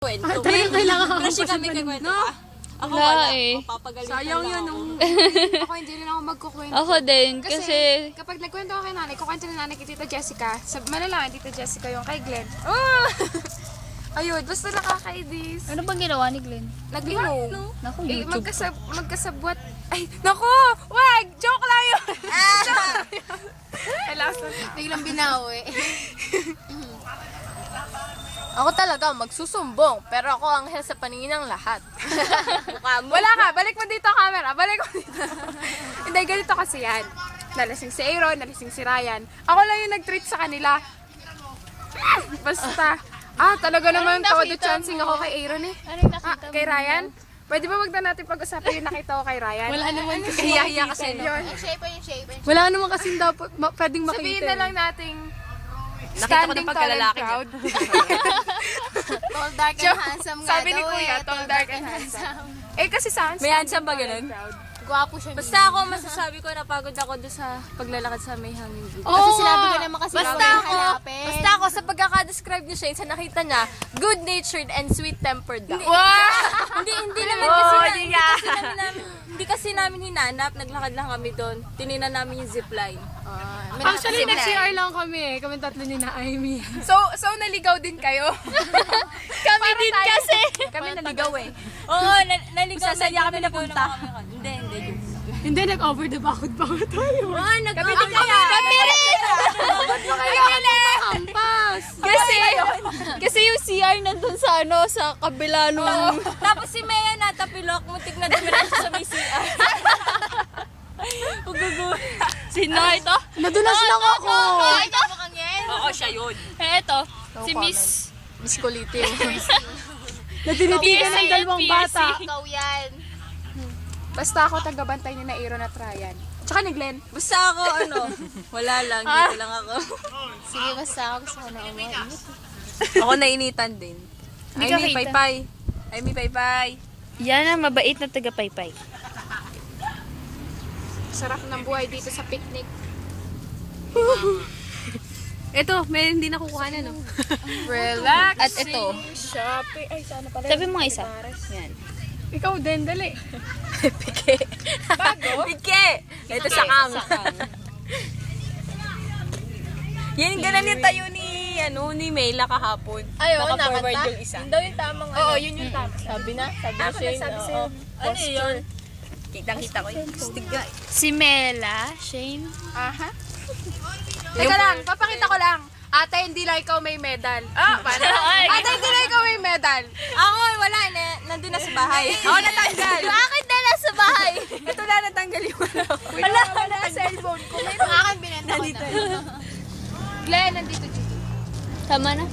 Kwento. Kailangan ako Kasi kami kakwento no? ka. Ako wala. Papagalitan Sayang yun. Ako hindi rin ako magkukwento. Ako din, kasi kapag nagkwento ako kay nanay, kukwento ni nanay kay Tita Jessica. Malalaman Tita Jessica yung kay Glenn. Ayun, basta nakakaidis. ano bang ginawa ni Glenn? Nag-inom. Naku, Eh, YouTube. magkasabwat. Ay, naku! Wag! Joke lang yun! Biglang binawi. Ako talaga magsusumbong, pero ako ang hell sa paningin ng lahat. Mukha mo. Wala ka, balik mo dito camera. Balik mo dito. Hindi, ganito kasi yan. Nalasing si Aaron, nalasing si Ryan. Ako lang yung nag-treat sa kanila. Basta. Talaga naman todo chancing ako kay Aaron eh. Anong nakita mo? Kay Ryan? Pwede ba wag na natin pag-usapan yung nakita ko kay Ryan? Wala naman kasi. Hiya-hiya kasi. Yun. Wala naman kasi dapat pwedeng makita. Sabihin na lang nating Nakita ko ng pagkalalaki niya. Tall, dark, and handsome nga sabi ni Kuya, tall, dark, and handsome. Eh kasi sa May handsome ba ganun? Gwapo siya. Basta ako masasabi ko napagod ako doon sa paglalakad sa may hanging bridge. Kasi sinabi ko naman kasi Basta ako sa pagkaka-describe niya siya, sa nakita niya, good-natured and sweet-tempered daw. Hindi naman kasi hindi kasi namin hinanap, naglakad lang kami doon. Tininan namin yung zipline. Actually, nag-CR lang kami. Kami tatlo ni na Amy. So naligaw din kayo? Kami din kasi! Kami naligaw eh. Oo, naligaw. Sasaya kami napunta. Hindi. Hindi, nag-over the bakod-bakod tayo. Kami din kaya. Kami rin! Kampas! Kasi yung CR nandun sa sa kabila nung... Tapos si Mea natapilok, muntik na dumiretso sa may CR. Sino ito? Nadulas lang ako! Ito? Oo, siya yun. Ito, si comment. Miss Kulitin. Natinitigan ng dalawang bata. Ikaw yan. Basta ako tagabantay ni na Aaron at Ryan. Tsaka ni Glenn. Basta ako, wala lang, dito lang ako. Sige, basta ako gusto ko na umuwi. Ako nainitan din. Hindi Ay, ka may kita. paypay. Ay, may paypay. Yan ang mabait na taga-paypay. Sarap ng buhay dito sa picnic. Ito, may hindi nakukuha na, no? Relax. At ito, Shopping. Ay, sana pala. sabi mo nga isa. Yan. Ikaw din, dali. Pike. Bago? Pike! Ito sa kang. Yan, ganun yung tayo ni Mayla kahapon. Ayaw, Naka-forward nakanta. yung isa. Yun daw yung tamang Oo, yun yung tama. Sabi na? Sabi na Ako siya nagsabi yun. sa'yo. Ano yun? Kitang-kita ko yun. Stiga. Si Mela, Shane. Aha. Teka lang, papakita ko lang. Ate, hindi lang ikaw may medal. Paano? Ate, hindi lang ikaw may medal. Ako, wala. Nandun na sa bahay. Ako natanggal. Bakit na nasa bahay? Ito na natanggal yung Wala cellphone ko. May akin binenta ko na. Glenn, nandito dito. Tama na.